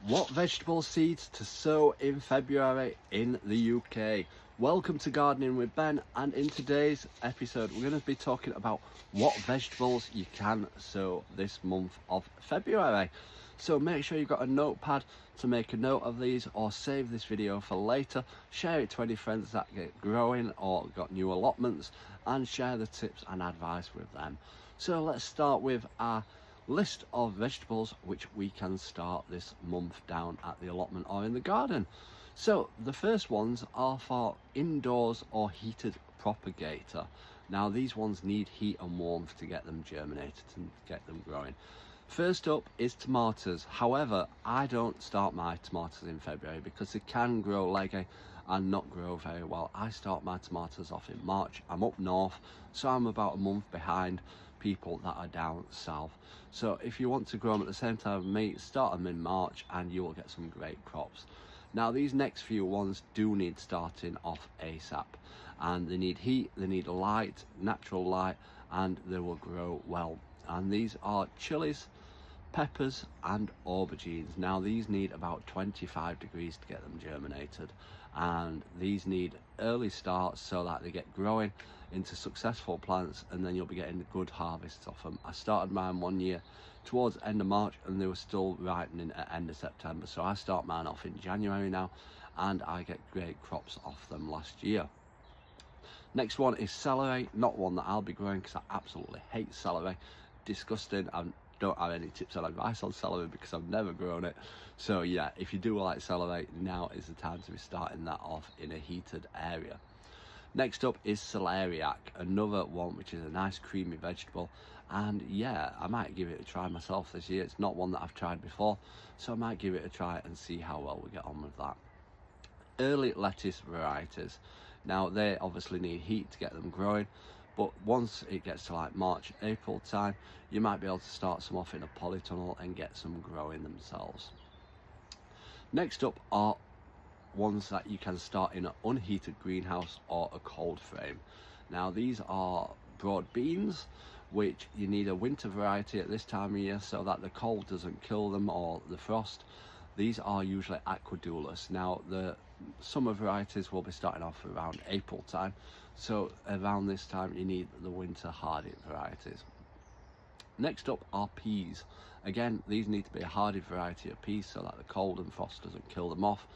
What vegetable seeds to sow in February in the UK? Welcome to Gardening with Ben, and in today's episode we're going to be talking about what vegetables you can sow this month of February. So make sure you've got a notepad to make a note of these, or save this video for later. Share it to any friends that get growing or got new allotments, and share the tips and advice with them. So let's start with our list of vegetables which we can start this month down at the allotment or in the garden. So the first ones are for indoors or heated propagator. Now these ones need heat and warmth to get them germinated and get them growing. First up is tomatoes. However, I don't start my tomatoes in February because they can grow leggy and not grow very well. I start my tomatoes off in March. I'm up north, so I'm about a month behind people that are down south. So if you want to grow them at the same time as me, start them in March and you will get some great crops. Now these next few ones do need starting off ASAP, and they need heat, they need light, natural light, and they will grow well. And these are chillies, peppers and aubergines. Now these need about 25 degrees to get them germinated, and these need early starts so that they get growing into successful plants, and then you'll be getting good harvests off them. I started mine one year towards end of March and they were still ripening at end of September, so I start mine off in January now and I get great crops off them last year. Next one is celery, not one that I'll be growing because I absolutely hate celery. Disgusting. I don't have any tips and advice on celery because I've never grown it. So yeah, if you do like celery, now is the time to be starting that off in a heated area. Next up is celeriac, another one which is a nice creamy vegetable, and yeah, I might give it a try myself this year. It's not one that I've tried before, so I might give it a try and see how well we get on with that. Early lettuce varieties. Now they obviously need heat to get them growing, but once it gets to like March, April time, you might be able to start some off in a polytunnel and get some growing themselves. Next up are ones that you can start in an unheated greenhouse or a cold frame. Now these are broad beans, which you need a winter variety at this time of year so that the cold doesn't kill them or the frost. These are usually aquadulus. Now the summer varieties will be starting off around April time, so around this time you need the winter hardy varieties. Next up are peas. Again, these need to be a hardy variety of peas so that the cold and frost doesn't kill them off.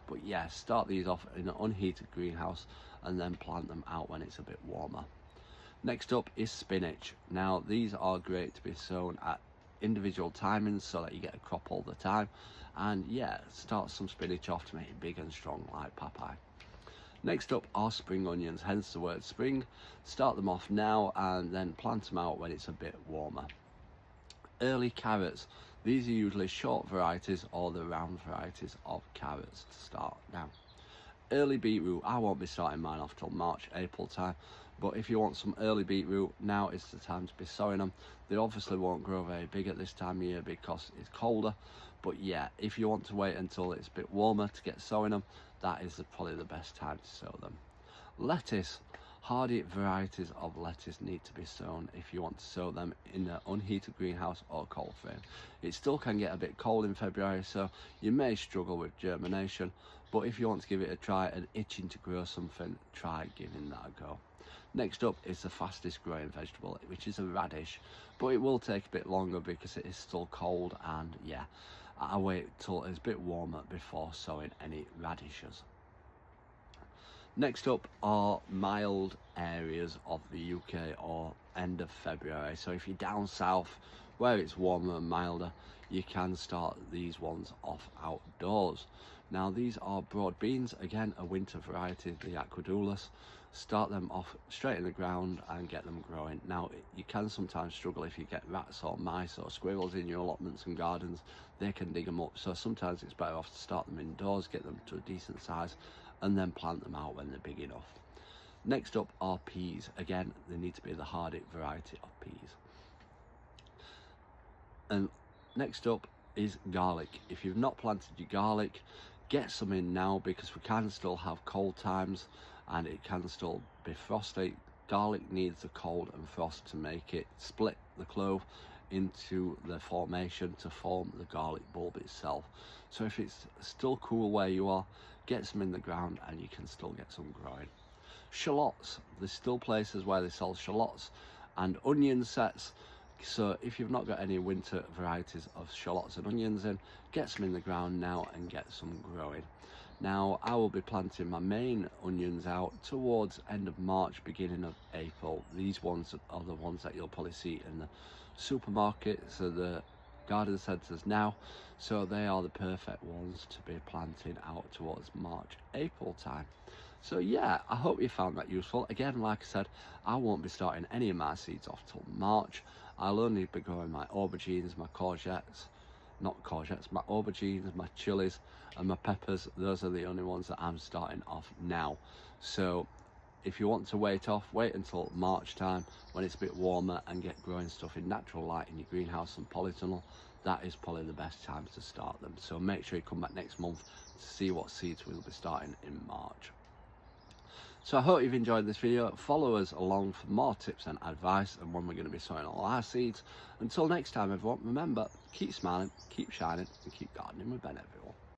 But yeah, start these off in an unheated greenhouse and then plant them out when it's a bit warmer. Next up is spinach. Now these are great to be sown at individual timings so that you get a crop all the time. And yeah, start some spinach off to make it big and strong like Popeye. Next up are spring onions, hence the word spring. Start them off now and then plant them out when it's a bit warmer. Early carrots. These are usually short varieties or the round varieties of carrots to start now. Early beetroot. I won't be starting mine off till March, April time, but if you want some early beetroot, now is the time to be sowing them. They obviously won't grow very big at this time of year because it's colder, but yeah, if you want to wait until it's a bit warmer to get sowing them, that is probably the best time to sow them. Lettuce. Hardy varieties of lettuce need to be sown if you want to sow them in an unheated greenhouse or cold frame. It still can get a bit cold in February, so you may struggle with germination, but if you want to give it a try and itching to grow something, try giving that a go. Next up is the fastest growing vegetable, which is a radish, but it will take a bit longer because it is still cold, and yeah, I wait till it's a bit warmer before sowing any radishes. Next up are mild areas of the UK or end of February. So if you're down south where it's warmer and milder, you can start these ones off outdoors. Now these are broad beans, again a winter variety, the aquadulus. Start them off straight in the ground and get them growing. Now you can sometimes struggle if you get rats or mice or squirrels in your allotments and gardens. They can dig them up, so sometimes it's better off to start them indoors, get them to a decent size, and then plant them out when they're big enough. Next up are peas. Again, they need to be the hardy variety of peas. And next up is garlic. If you've not planted your garlic, get some in now because we can still have cold times and it can still be frosty. Garlic needs the cold and frost to make it split the clove into the formation to form the garlic bulb itself. So if it's still cool where you are, get some in the ground and you can still get some growing. Shallots, there's still places where they sell shallots and onion sets. So if you've not got any winter varieties of shallots and onions in, get some in the ground now and get some growing. Now I will be planting my main onions out towards end of March, beginning of April. These ones are the ones that you'll probably see in the supermarkets or the garden centres now. So they are the perfect ones to be planting out towards March, April time. So yeah, I hope you found that useful. Again, like I said, I won't be starting any of my seeds off till March. I'll only be growing my aubergines, my my aubergines, my chillies and my peppers. Those are the only ones that I'm starting off now. So if you want to wait until March time when it's a bit warmer and get growing stuff in natural light in your greenhouse and polytunnel. That is probably the best time to start them. So make sure you come back next month to see what seeds we'll be starting in March. So I hope you've enjoyed this video. Follow us along for more tips and advice and when we're going to be sowing all our seeds. Until next time everyone, remember, keep smiling, keep shining and keep gardening with Ben everyone.